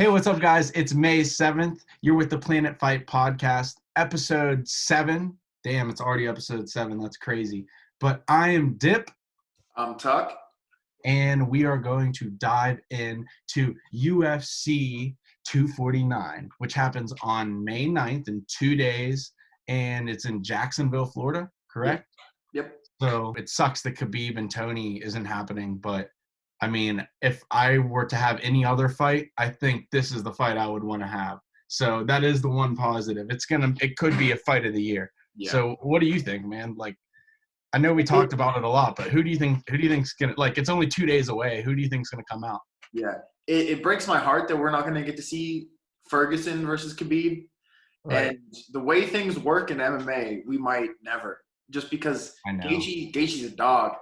Hey, what's up, guys? It's May 7th. You're with the PlanetFight Podcast, episode 7. Damn, it's already episode 7. That's crazy. But I am Dip. I'm Tuck. And we are going to dive into UFC 249, which happens on May 9th in 2 days. And it's in Jacksonville, Florida, correct? Yep. So it sucks that Khabib and Tony isn't happening, but I mean, if I were to have any other fight, I think this is the fight I would want to have. So that is the one positive. It could be a fight of the year. Yeah. So what do you think, man? Like, I know we talked about it a lot, but who do you think's gonna, like, it's only 2 days away. Who do you think's gonna come out? Yeah. It breaks my heart that we're not going to get to see Ferguson versus Khabib. Right. And the way things work in MMA, we might never. Just because I know. Gaethje's a dog.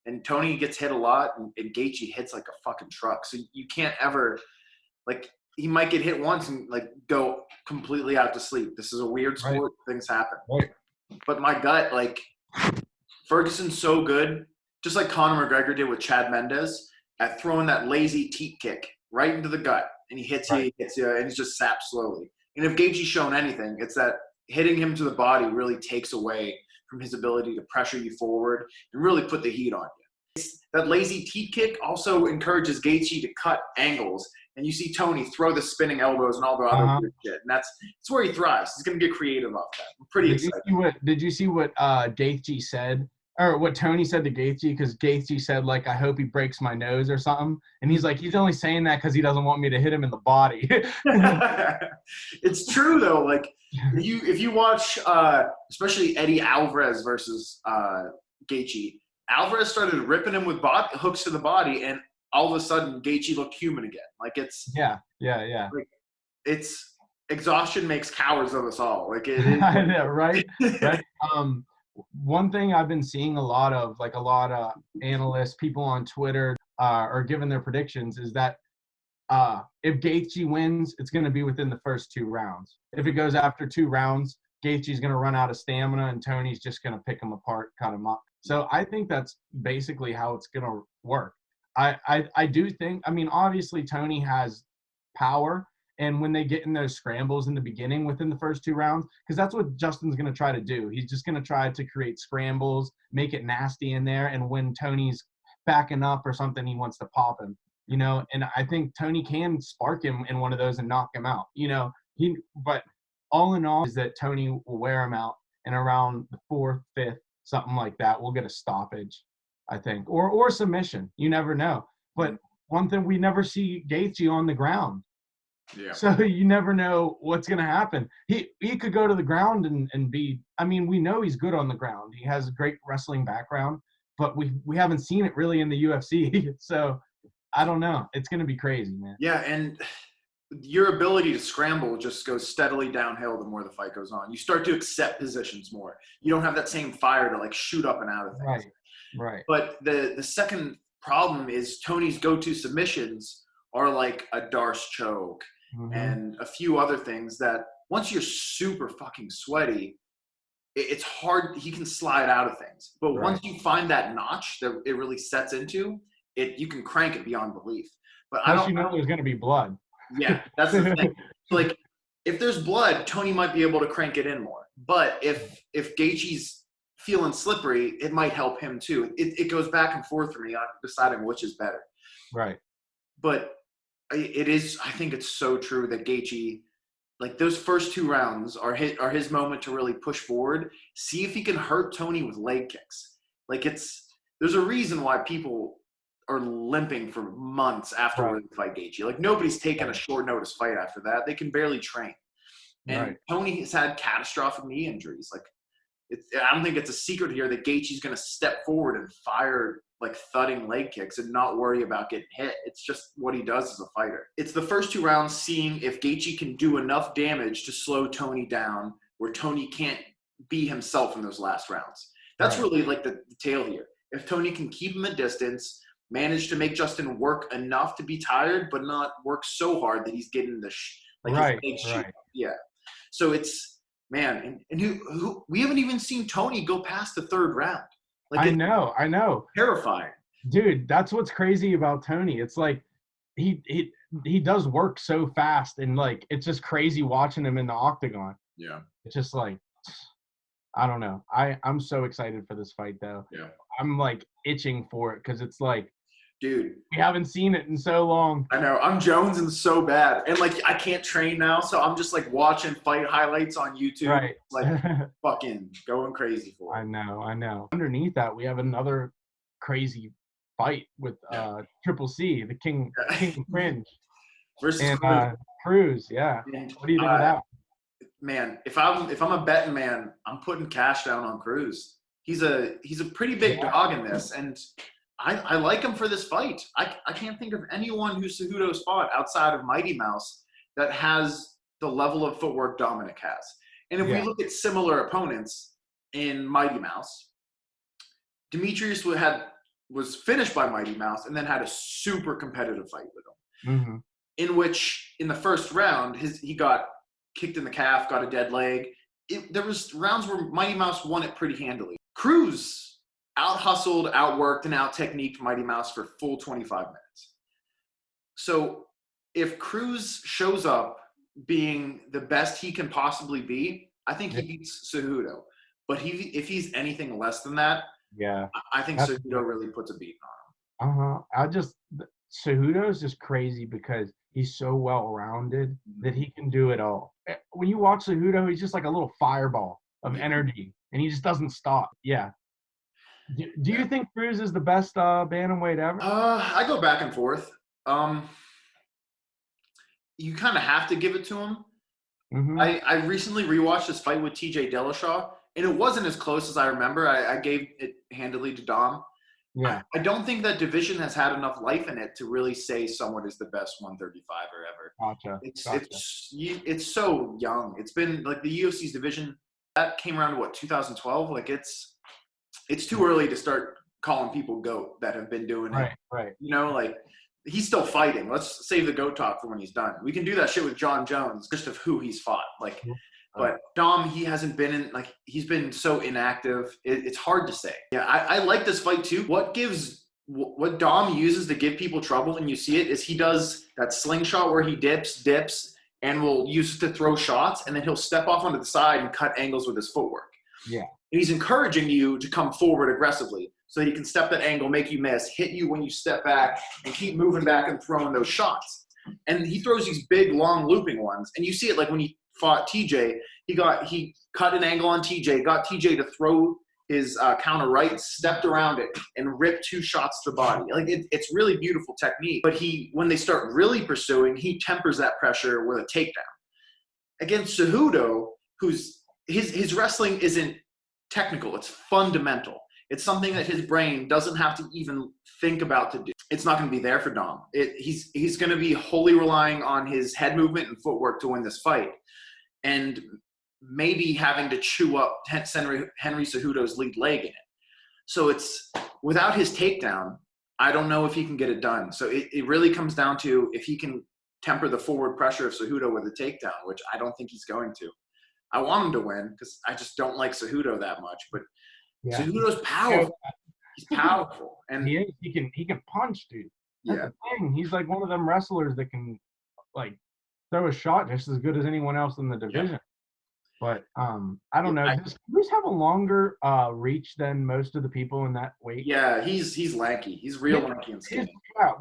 And Tony gets hit a lot, and Gaethje hits like a fucking truck. So you can't ever, like, he might get hit once and, like, go completely out to sleep. This is a weird sport. Right. Things happen. Right. But my gut, like, Ferguson's so good, just like Conor McGregor did with Chad Mendes, at throwing that lazy teep kick right into the gut. And he hits you, and he's just sapped slowly. And if Gaethje's shown anything, it's that hitting him to the body really takes away from his ability to pressure you forward and really put the heat on you. That lazy teep kick also encourages Gaethje to cut angles, and you see Tony throw the spinning elbows and all the other weird shit, and that's where he thrives. He's going to get creative off that. I'm pretty excited. Did you see what Gaethje said, or what Tony said to Gaethje? Because Gaethje said, like, I hope he breaks my nose or something, and he's like, he's only saying that because he doesn't want me to hit him in the body. It's true though. Like, if you watch, especially Eddie Alvarez versus Gaethje, Alvarez started ripping him with hooks to the body, and all of a sudden Gaethje looked human again. Like, it's yeah. Like, it's exhaustion makes cowards of us all. Like, it I know, right? Right. One thing I've been seeing a lot of analysts, people on Twitter are giving their predictions is that if Gaethje wins, it's going to be within the first 2 rounds. If it goes after 2 rounds, Gaethje's going to run out of stamina, and Tony's just going to pick him apart, cut him up. So I think that's basically how it's going to work. I do think, I mean, obviously Tony has power, and when they get in those scrambles in the beginning within the first 2 rounds, because that's what Justin's going to try to do. He's just going to try to create scrambles, make it nasty in there, and when Tony's backing up or something, he wants to pop him. You know, and I think Tony can spark him in one of those and knock him out. You know, but all in all is that Tony will wear him out, and around the 4th, 5th, something like that, we'll get a stoppage, I think, or submission. You never know. But one thing, we never see Gaethje on the ground. Yeah. So you never know what's going to happen. He could go to the ground and be, I mean, we know he's good on the ground. He has a great wrestling background, but we haven't seen it really in the UFC. So I don't know. It's going to be crazy, man. Yeah, and your ability to scramble just goes steadily downhill the more the fight goes on. You start to accept positions more. You don't have that same fire to, like, shoot up and out of things. Right. But the second problem is Tony's go-to submissions are like a Darce choke and a few other things that once you're super fucking sweaty, it's hard. He can slide out of things. But once you find that notch that it really sets into, you can crank it beyond belief. But I don't know there's going to be blood. Yeah, that's the thing. Like, if there's blood, Tony might be able to crank it in more. But if Gaethje's feeling slippery, it might help him too. It goes back and forth for me on deciding which is better. Right. But it is. I think it's so true that Gaethje, like, those first 2 rounds are his moment to really push forward. See if he can hurt Tony with leg kicks. Like, there's a reason why people are limping for months after they fight Gaethje. Like, nobody's taken a short notice fight after that. They can barely train. And Tony has had catastrophic knee injuries. Like, I don't think it's a secret here that Gaethje's going to step forward and fire, like, thudding leg kicks and not worry about getting hit. It's just what he does as a fighter. It's the first 2 rounds seeing if Gaethje can do enough damage to slow Tony down where Tony can't be himself in those last rounds. That's really, like, the tale here. If Tony can keep him at distance, manage to make Justin work enough to be tired, but not work so hard that he's getting the Yeah. So it's, man, and who we haven't even seen Tony go past the 3rd round. Like, I know. Terrifying. Dude, that's what's crazy about Tony. It's like he does work so fast, and like it's just crazy watching him in the octagon. Yeah. It's just like, I don't know. I'm so excited for this fight though. Yeah. I'm like itching for it because it's like, dude, we haven't seen it in so long. I know. I'm jonesing so bad. And like I can't train now, so I'm just like watching fight highlights on YouTube. Right. Like fucking going crazy for it. I know. Underneath that, we have another crazy fight with Triple C, the King of Fringe. Versus and Cruz. Cruz, yeah. And, what do you think of that? Man, if I'm a betting man, I'm putting cash down on Cruz. He's a pretty big dog in this, and I like him for this fight. I can't think of anyone who Cejudo's fought outside of Mighty Mouse that has the level of footwork Dominic has. And if we look at similar opponents in Mighty Mouse, Demetrius was finished by Mighty Mouse and then had a super competitive fight with him. Mm-hmm. In which, in the first round, he got kicked in the calf, got a dead leg. There was rounds where Mighty Mouse won it pretty handily. Cruz out-hustled, outworked, and out-techniqued Mighty Mouse for full 25 minutes. So if Cruz shows up being the best he can possibly be, I think he beats Cejudo. But if he's anything less than that, I think Cejudo really puts a beat on him. Cejudo is just crazy because he's so well-rounded that he can do it all. When you watch Cejudo, he's just like a little fireball of energy, and he just doesn't stop. Yeah. Do you think Cruz is the best bantamweight ever? I go back and forth. You kind of have to give it to him. Mm-hmm. I recently rewatched this fight with TJ Dillashaw, and it wasn't as close as I remember. I gave it handily to Dom. Yeah. I don't think that division has had enough life in it to really say someone is the best 135er ever. Gotcha. It's so young. It's been like the UFC's division that came around to 2012. Like it's too early to start calling people GOAT that have been doing it. Right. You know, like he's still fighting. Let's save the GOAT talk for when he's done. We can do that shit with John Jones, just of who he's fought. Like, but Dom, he hasn't been in, like, he's been so inactive. It's hard to say. Yeah, I like this fight too. What Dom uses to give people trouble, and you see it, is he does that slingshot where he dips, and will use it to throw shots, and then he'll step off onto the side and cut angles with his footwork. Yeah. And he's encouraging you to come forward aggressively so he can step that angle, make you miss, hit you when you step back, and keep moving back and throwing those shots. And he throws these big, long, looping ones. And you see it like when he fought TJ, he cut an angle on TJ, got TJ to throw his counter right, stepped around it, and ripped 2 shots to the body. Like it's really beautiful technique. But when they start really pursuing, he tempers that pressure with a takedown. Against Cejudo, who's his wrestling isn't technical, it's fundamental. It's something that his brain doesn't have to even think about to do. It's not going to be there for Dom. He's going to be wholly relying on his head movement and footwork to win this fight, and maybe having to chew up Henry Cejudo's lead leg in it. So it's without his takedown, I don't know if he can get it done. So it really comes down to if he can temper the forward pressure of Cejudo with a takedown, which I don't think he's going to. I want him to win because I just don't like Cejudo that much, but Cejudo's powerful. He's powerful, and he can punch, dude. That's the thing. He's like one of them wrestlers that can like throw a shot just as good as anyone else in the division. Yeah. But I don't know. Does Cruz have a longer reach than most of the people in that weight? Yeah, he's lanky. He's real lanky and skinny. Yeah,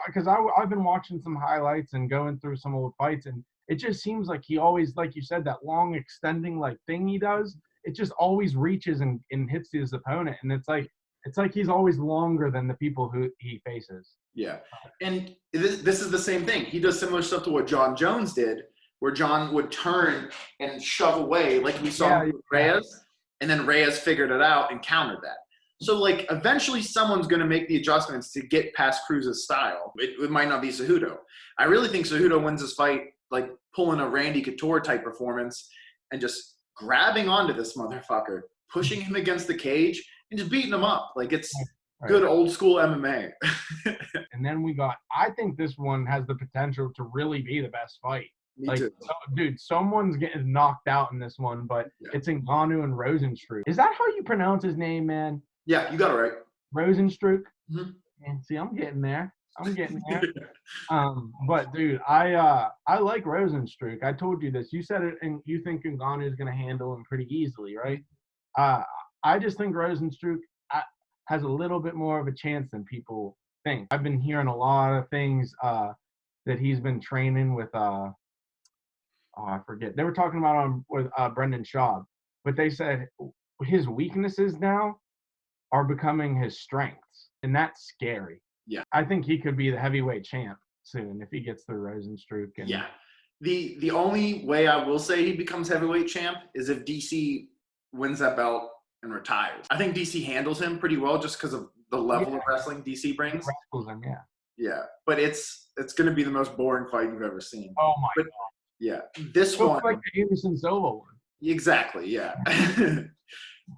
because I've been watching some highlights and going through some old fights, and it just seems like he always, like you said, that long extending like thing he does, it just always reaches and hits his opponent, and it's like he's always longer than the people who he faces. Yeah, and this is the same thing. He does similar stuff to what John Jones did, where John would turn and shove away, like we saw with Reyes, and then Reyes figured it out and countered that. So, like, eventually someone's going to make the adjustments to get past Cruz's style. It might not be Cejudo. I really think Cejudo wins this fight, like, pulling a Randy Couture-type performance and just grabbing onto this motherfucker, pushing him against the cage, and just beating him up. Like, it's good old-school MMA. And then I think this one has the potential to really be the best fight. Me too. Dude, someone's getting knocked out in this one, but it's Ngannou and Rosenstruck. Is that how you pronounce his name, man? Yeah, you got it right. Rosenstruck? Mm-hmm. And see, I'm getting there. I'm getting there. But dude, I like Rosenstruck. I told you this. You said it, and you think Ngannou is going to handle him pretty easily, right? Uh, I just think Rosenstruck has a little bit more of a chance than people think. I've been hearing a lot of things that he's been training with. I forget. They were talking about him with Brendan Schaub, but they said his weaknesses now are becoming his strengths, and that's scary. Yeah. I think he could be the heavyweight champ soon if he gets through Rosenstruck. And yeah. The only way I will say he becomes heavyweight champ is if DC wins that belt and retires. I think DC handles him pretty well just because of the level of wrestling DC brings. Wrestles him, yeah. Yeah, but it's going to be the most boring fight you've ever seen. Oh my god. Yeah, this one like the Anderson Silva one. Exactly. Yeah.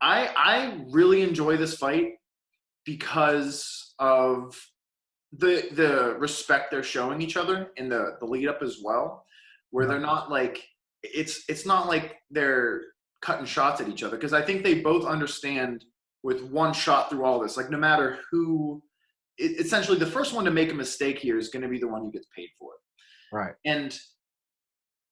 I really enjoy this fight because of the respect they're showing each other in the lead up as well, where they're not like it's not like they're cutting shots at each other, because I think they both understand with one shot through all this, like no matter who, essentially the first one to make a mistake here is going to be the one who gets paid for it. Right. And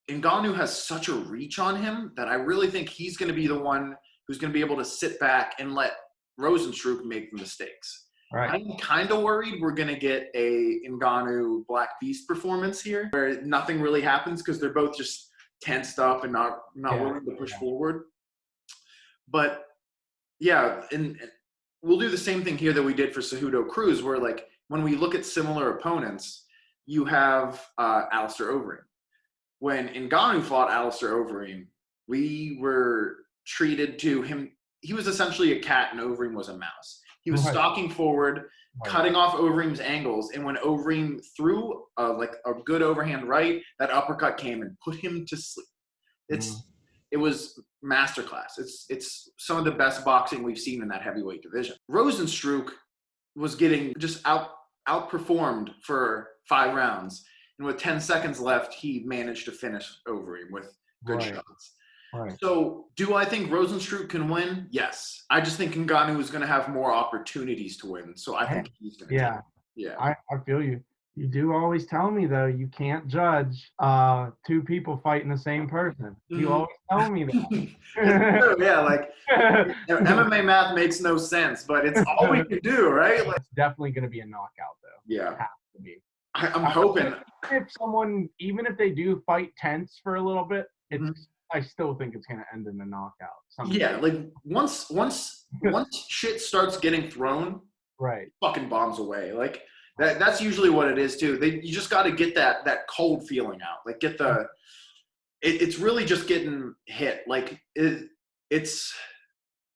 Ngannou has such a reach on him that I really think he's going to be the one who's going to be able to sit back and let Rosenstruck make the mistakes. Right. I'm kind of worried we're going to get a Ngannou Black Beast performance here where nothing really happens because they're both just tensed up and not willing to push forward. But yeah, and we'll do the same thing here that we did for Cejudo Cruz, where like when we look at similar opponents, you have Alistair Overeem. When Ngannou fought Alistair Overeem, we were treated to him. He was essentially a cat and Overeem was a mouse. He was stalking forward, cutting off Overeem's angles, and when Overeem threw like a good overhand right, that uppercut came and put him to sleep. It was masterclass. It's some of the best boxing we've seen in that heavyweight division. Rosenstruck was getting just outperformed for 5 rounds. And with 10 seconds left, he managed to finish Overeem with good shots. Right. So do I think Rosenstruck can win? Yes. I just think Ngannou is going to have more opportunities to win. So I think he's going to take it. Yeah. I feel you. You do always tell me, though, you can't judge 2 people fighting the same person. You always tell me that. Yeah, like MMA math makes no sense, but it's all we can do, right? Like, it's definitely going to be a knockout, though. Yeah. It has to be. I'm hoping. If someone, even if they do fight tense for a little bit, I still think it's going to end in a knockout. Yeah, like once shit starts getting thrown, fucking bombs away. Like that's usually what it is too. You just got to get that cold feeling out. Like get the. It's really just getting hit. Like it's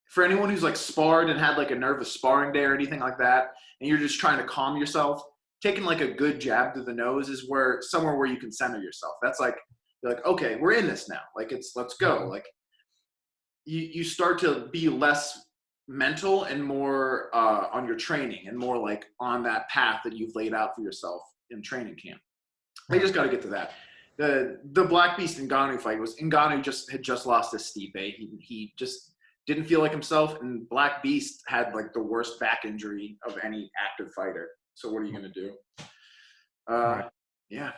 for anyone who's like sparred and had like a nervous sparring day or anything like that, and you're just trying to calm yourself. Taking like a good jab to the nose is somewhere where you can center yourself. That's like, you're like, okay, we're in this now. Like let's go. Like you start to be less mental and more on your training and more like on that path that you've laid out for yourself in training camp. They just got to get to that. The Black Beast Ngannou fight was Ngannou had just lost to Stipe. He just didn't feel like himself, and Black Beast had like the worst back injury of any active fighter. So what are you going to do? Yeah.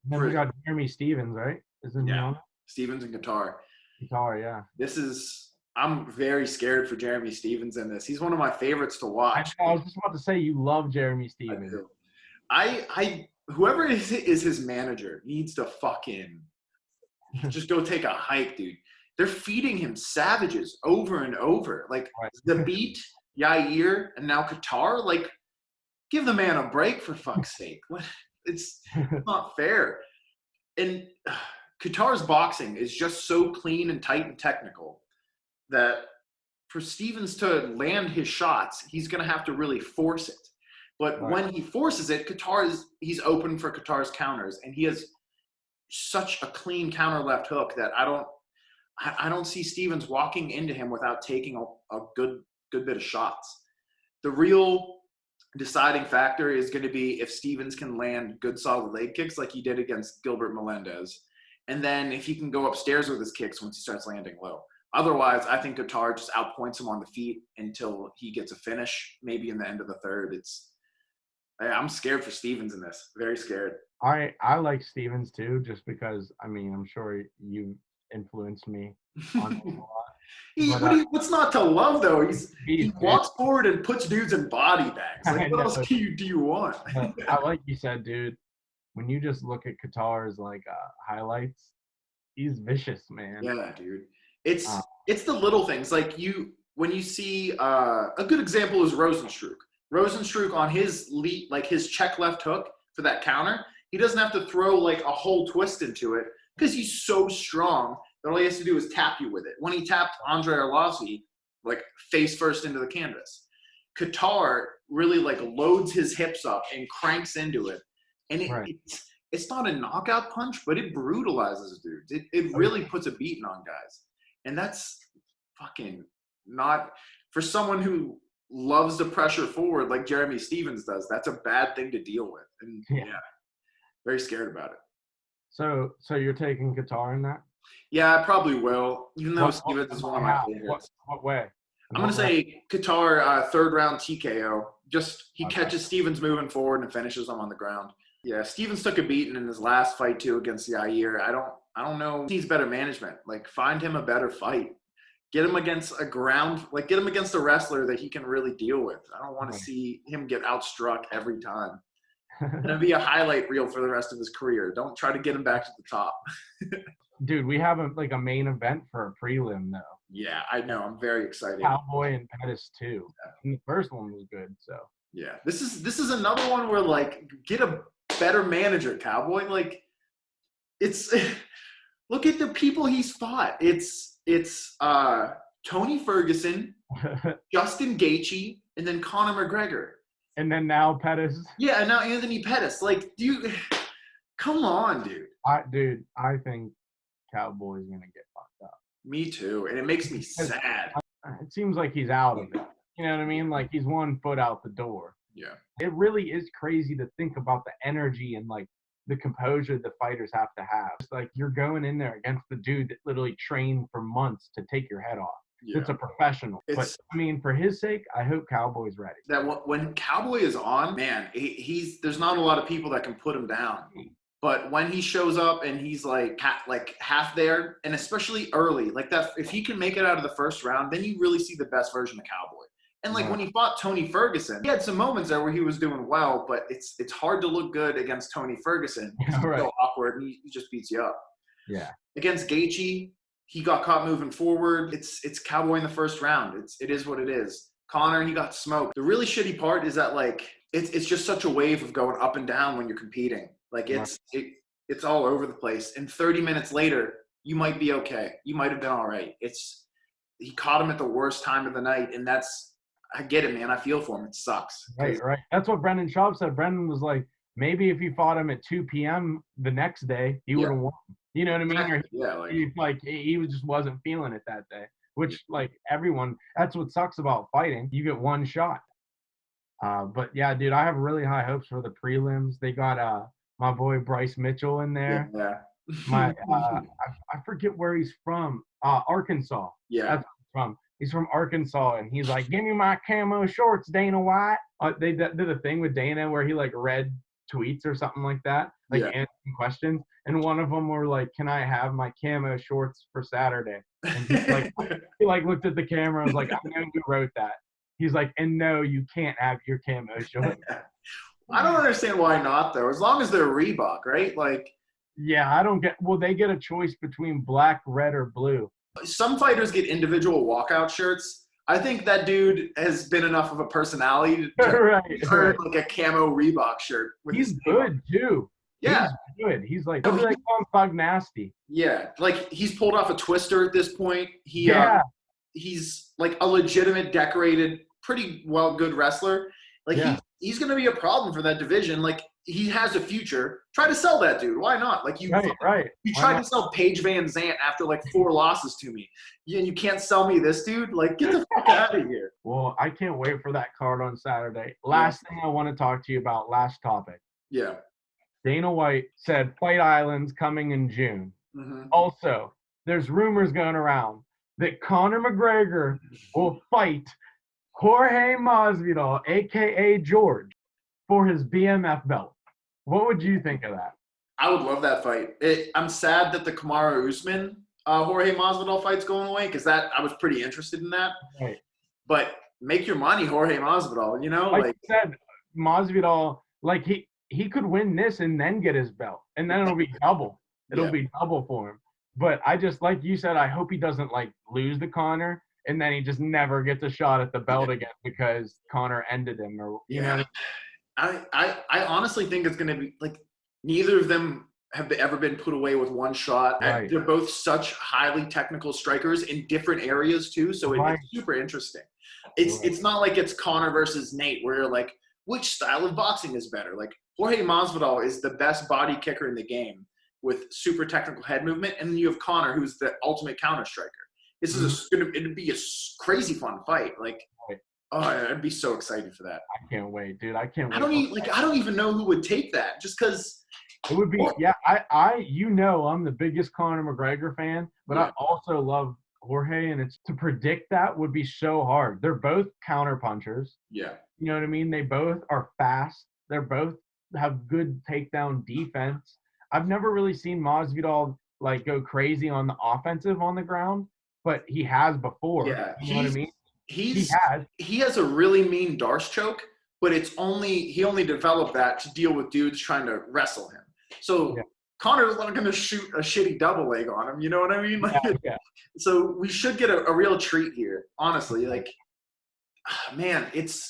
Then we got Jeremy Stevens, right? Isn't he on? Stevens and Qatar. Qatar, yeah. I'm very scared for Jeremy Stevens in this. He's one of my favorites to watch. I was just about to say you love Jeremy Stevens. I whoever is his manager needs to fucking just go take a hike, dude. They're feeding him savages over and over. Like the beat, Yair, and now Qatar, like give the man a break for fuck's sake. It's not fair. And Qatar's boxing is just so clean and tight and technical that for Stevens to land his shots, he's going to have to really force it. But when he forces it, he's open for Qatar's counters, and he has such a clean counter left hook that I don't see Stevens walking into him without taking a good bit of shots. The real deciding factor is going to be if Stevens can land good solid leg kicks like he did against Gilbert Melendez, and then if he can go upstairs with his kicks once he starts landing low. Otherwise, I think Qatar just outpoints him on the feet until he gets a finish, maybe in the end of the third. I'm scared for Stevens in this. Very scared. I like Stevens too, just because I mean I'm sure you influenced me on him a lot. But What's not to love though? He dude, walks forward and puts dudes in body bags. I Like what else know. do you want? I like you said, dude. When you just look at Qatar's like highlights, he's vicious, man. Yeah, dude. Uh, It's the little things. Like when you see a good example is Rosenstruck. Rosenstruck on his lead, like his check left hook for that counter, he doesn't have to throw like a whole twist into it because he's so strong that all he has to do is tap you with it. When he tapped Andre Arlovski, like face first into the canvas, Qatar really like loads his hips up and cranks into it. And it's not a knockout punch, but it brutalizes dudes. It really puts a beating on guys. And that's fucking not – for someone who loves the pressure forward like Jeremy Stevens does, that's a bad thing to deal with. And, very scared about it. So you're taking Qatar in that? Yeah, I probably will, even though Stevens is one of my favorites. What way? I'm going to say Qatar third-round TKO. Just he catches Stevens moving forward and finishes him on the ground. Yeah, Stevens took a beating in his last fight too against Yair. I don't know. He needs better management. Like find him a better fight. Get him against get him against a wrestler that he can really deal with. I don't want to see him get outstruck every time. It's gonna be a highlight reel for the rest of his career. Don't try to get him back to the top. Dude, we have a main event for a prelim though. Yeah, I know. I'm very excited. Cowboy and Pettis too. Yeah. And the first one was good, so. Yeah, this is another one where like get a better manager, Cowboy. Like it's look at the people he's fought. It's Tony Ferguson, Justin Gaethje, and then Conor McGregor. And then now Pettis. Yeah, and now Anthony Pettis. Like, come on, dude. I think Cowboy's gonna get fucked up. Me too, and it makes me sad. It seems like he's out of it. You know what I mean? Like he's 1 foot out the door. Yeah. It really is crazy to think about the energy and like the composure the fighters have to have. It's like you're going in there against the dude that literally trained for months to take your head off. Yeah. It's a professional. But I mean, for his sake, I hope Cowboy's ready. That when Cowboy is on, man, there's not a lot of people that can put him down. But when he shows up and he's like half there, and especially early, like that, if he can make it out of the first round, then you really see the best version of Cowboy. And like when he fought Tony Ferguson, he had some moments there where he was doing well, but it's hard to look good against Tony Ferguson. He's so awkward and he just beats you up. Yeah. Against Gaethje, he got caught moving forward. It's Cowboy in the first round. It is what it is. Conor, he got smoked. The really shitty part is that like it's just such a wave of going up and down when you're competing. Like it's all over the place. And 30 minutes later, you might be okay. You might have been all right. He caught him at the worst time of the night, and I get it, man. I feel for him. It sucks. Right. That's what Brendan Schaub said. Brendan was like, maybe if he fought him at 2 p.m. the next day, he would have won. You know what I mean? Or he just wasn't feeling it that day. Which, like, everyone, that's what sucks about fighting. You get one shot. But, yeah, dude, I have really high hopes for the prelims. They got my boy Bryce Mitchell in there. Yeah. I forget where he's from. Arkansas. Yeah. That's where he's from. He's from Arkansas, and he's like, give me my camo shorts, Dana White. They did a thing with Dana where he, like, read tweets or something like that, like answering questions. And one of them were like, can I have my camo shorts for Saturday? And he's like, he like looked at the camera and was like, I know who wrote that. He's like, and no, you can't have your camo shorts. I don't understand why not, though. As long as they're Reebok, right? Like, yeah, I don't get – well, they get a choice between black, red, or blue. Some fighters get individual walkout shirts. I think that dude has been enough of a personality to earn like a camo Reebok shirt. He's good too. Yeah, he's good. He's like Thug Nasty. Yeah, like he's pulled off a twister at this point. He's like a legitimate, decorated, pretty good wrestler. Like he's going to be a problem for that division. Like he has a future. Try to sell that dude. Why not? Like you tried to sell Paige Van Zant after like 4 losses to me. And you can't sell me this dude? Like get the fuck out of here. Well, I can't wait for that card on Saturday. Last thing I want to talk to you about, last topic. Yeah. Dana White said Fight Island's coming in June. Mm-hmm. Also, there's rumors going around that Conor McGregor will fight Jorge Masvidal, a.k.a. George. for his BMF belt. What would you think of that? I would love that fight. I'm sad that the Kamaru Usman Jorge Masvidal fight's going away because I was pretty interested in that. Right. But make your money, Jorge Masvidal. You know, like you said, Masvidal, like he could win this and then get his belt, and then it'll be double. It'll be double for him. But I just, like you said, I hope he doesn't like lose to Conor, and then he just never gets a shot at the belt again because Conor ended him, or you know. I honestly think it's going to be like neither of them have ever been put away with one shot. Right. They're both such highly technical strikers in different areas too, so it's super interesting. It's not like it's Conor versus Nate where you're like, which style of boxing is better? Like Jorge Masvidal is the best body kicker in the game with super technical head movement, and then you have Conor, who's the ultimate counter striker. This is it'd be a crazy fun fight. Like, oh, I'd be so excited for that. I can't wait, dude. I can't wait. I don't even know who would take that, just because. It would be, I'm the biggest Conor McGregor fan, but I also love Jorge, and it's to predict that would be so hard. They're both counter punchers. Yeah. You know what I mean? They both are fast. They're both have good takedown defense. I've never really seen Masvidal like go crazy on the offensive on the ground, but he has before. Yeah. You know what I mean? He has a really mean Darce choke, but he only developed that to deal with dudes trying to wrestle him. So Conor's not going to shoot a shitty double leg on him. You know what I mean? Like, so we should get a real treat here, honestly. Like, man, it's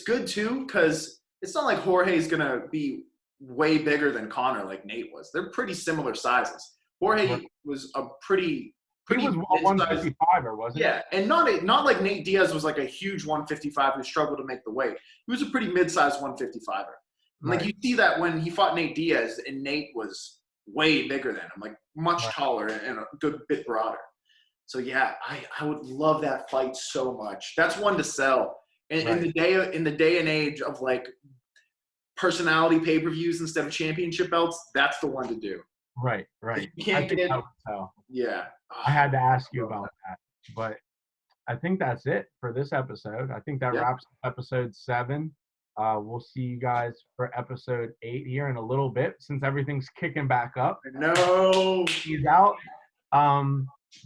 good too because it's not like Jorge's going to be way bigger than Conor like Nate was. They're pretty similar sizes. Jorge was a pretty he was a 155er, wasn't he? Yeah, and not like Nate Diaz was like a huge 155 who struggled to make the weight. He was a pretty mid-sized 155er. Like you see that when he fought Nate Diaz, and Nate was way bigger than him, like much taller and a good bit broader. So yeah, I would love that fight so much. That's one to sell. In the day and age of like personality pay-per-views instead of championship belts, that's the one to do. Right. You can't get in. Yeah. I had to ask you about that, but I think that's it for this episode. I think that wraps up episode 7. We'll see you guys for episode 8 here in a little bit since everything's kicking back up. No. He's out.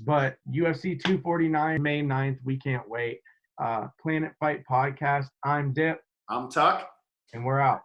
But UFC 249, May 9th, we can't wait. PlanetFight Podcast. I'm Dip. I'm Tuck. And we're out.